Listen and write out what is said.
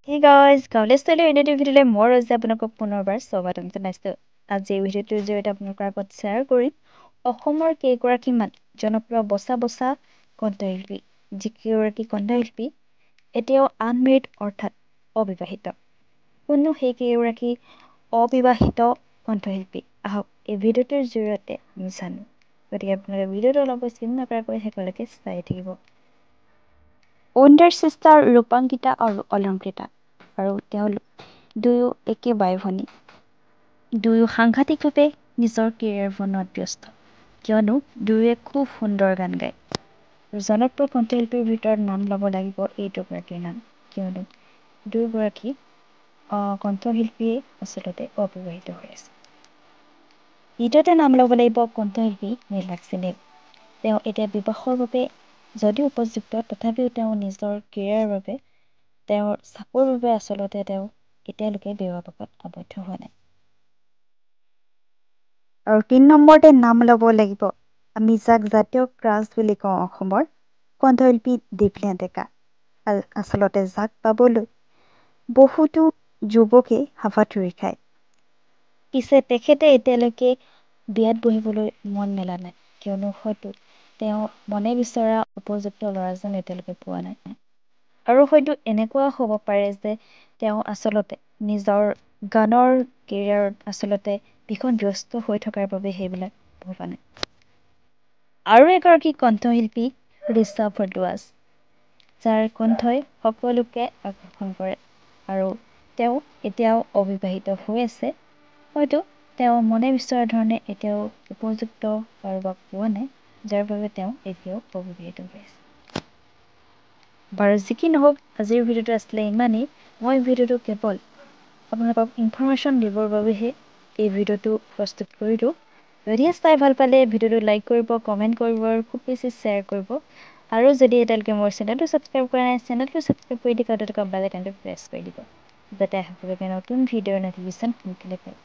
Hey guys, কলেজলৈ additive ভিডিঅ'লৈ মই ৰজা আপোনালোকক পুনৰবাৰ স্বাগতম জনাইছোঁ। আজি এই ভিডিঅ'টোৰ জৰিয়তে আপোনালোকৰ আগত শ্বেয়াৰ কৰিম অসমৰ কেইগৰাকীমান জনপ্ৰিয় বচা কণ্ঠশিল্পী যিকেইগৰাকী কণ্ঠশিল্পী এতিয়াও আনমেৰিড অৰ্থাৎ অবিবাহিত। কোনো সেই কেইগৰাকী অবিবাহিত কণ্ঠশিল্পী আহক এই ভিডিঅ'টোৰ জৰিয়তে আমি জানো। গতিকে আপোনালোকে ভিডিঅ'টো অলপ স্কিপ নকৰাকৈ শেষলৈকে চাই থাকিব। ওণ্ডাৰ চিষ্টাৰ ৰূপাংকিতা আৰু অলংকৃতা আৰু তেওঁলোক দুয়ো একে বাই ভনী। দুয়ো সাংঘাতিকভাৱে নিজৰ কেৰিয়াৰ বনোৱাত ব্যস্ত, কিয়নো দুয়োৱে খুব সুন্দৰ গান গায়। জনপ্ৰিয় কণ্ঠশিল্পীৰ ভিতৰত নাম ল'ব লাগিব এই দুগৰাকীৰ নাম, কিয়নো দুয়োগৰাকী কণ্ঠশিল্পীয়ে আচলতে অবিবাহিত হৈ আছে। দ্বিতীয়তে নাম ল'ব লাগিব কণ্ঠশিল্পী নীলাক্ষী নেওগ। তেওঁ এতিয়া বিবাহৰ বাবে যদিও উপযুক্ত, তথাপিও তেওঁ নিজৰ কেৰিয়াৰৰ বাবে তেওঁৰ চাপৰ বাবে আচলতে তেওঁ এতিয়ালৈকে বিবাহপাশত আবদ্ধ হোৱা নাই। আৰু ৩ নম্বৰতে নাম ল'ব লাগিব আমি যাক জাতীয় ক্ৰাছ বুলি কওঁ অসমৰ কণ্ঠশিল্পী দীপলিনা ডেকা। আচলতে যাক পাবলৈ বহুতো যুৱকে হাবাথুৰি খায়। পিছে তেখেতে এতিয়ালৈকে বিয়াত বহিবলৈ মন মেলা নাই, কিয়নো হয়তো তেওঁ মনে বিচৰা উপযুক্ত ল'ৰাজন এতিয়ালৈকে পোৱা নাই। আৰু হয়তো এনেকুৱা হ'ব পাৰে যে তেওঁ আচলতে নিজৰ গানৰ কেৰিয়াৰত আচলতে ভীষণ ব্যস্ত হৈ থকাৰ বাবে সেইবিলাক ভবা নাই। আৰু এগৰাকী কণ্ঠশিল্পী ৰিচা ভৰদ্বাজ, যাৰ কণ্ঠই সকলোকে আকৰ্ষণ কৰে আৰু তেওঁ এতিয়াও অবিবাহিত হৈ আছে। হয়তো তেওঁ মনে বিচৰা ধৰণে এতিয়াও উপযুক্ত কাৰোবাক পোৱা নাই, যাৰ বাবে তেওঁ এতিয়াও অবিবাহিত হৈ আছে। বাৰু যি কি নহওক, আজিৰ ভিডিঅ'টো আছিলে ইমানেই। মই ভিডিঅ'টো কেৱল আপোনালোকক ইনফৰ্মেশ্যন দিবৰ বাবেহে এই ভিডিঅ'টো প্ৰস্তুত কৰিলোঁ। যদি চাই ভাল পালে ভিডিঅ'টো লাইক কৰিব, কমেণ্ট কৰিব আৰু খুব বেছি শ্বেয়াৰ কৰিব। আৰু যদি এতিয়ালৈকে মোৰ চেনেলটো ছাবস্ক্ৰাইব কৰা নাই, চেনেলটো ছাবস্ক্ৰাইব কৰি দি কাষতে থকা বেল আইকনটো প্ৰেছ কৰি দিব, যাতে সকলোকে নতুন ভিডিঅ'ৰ নটিফিকেশ্যন সোনকালে পায়।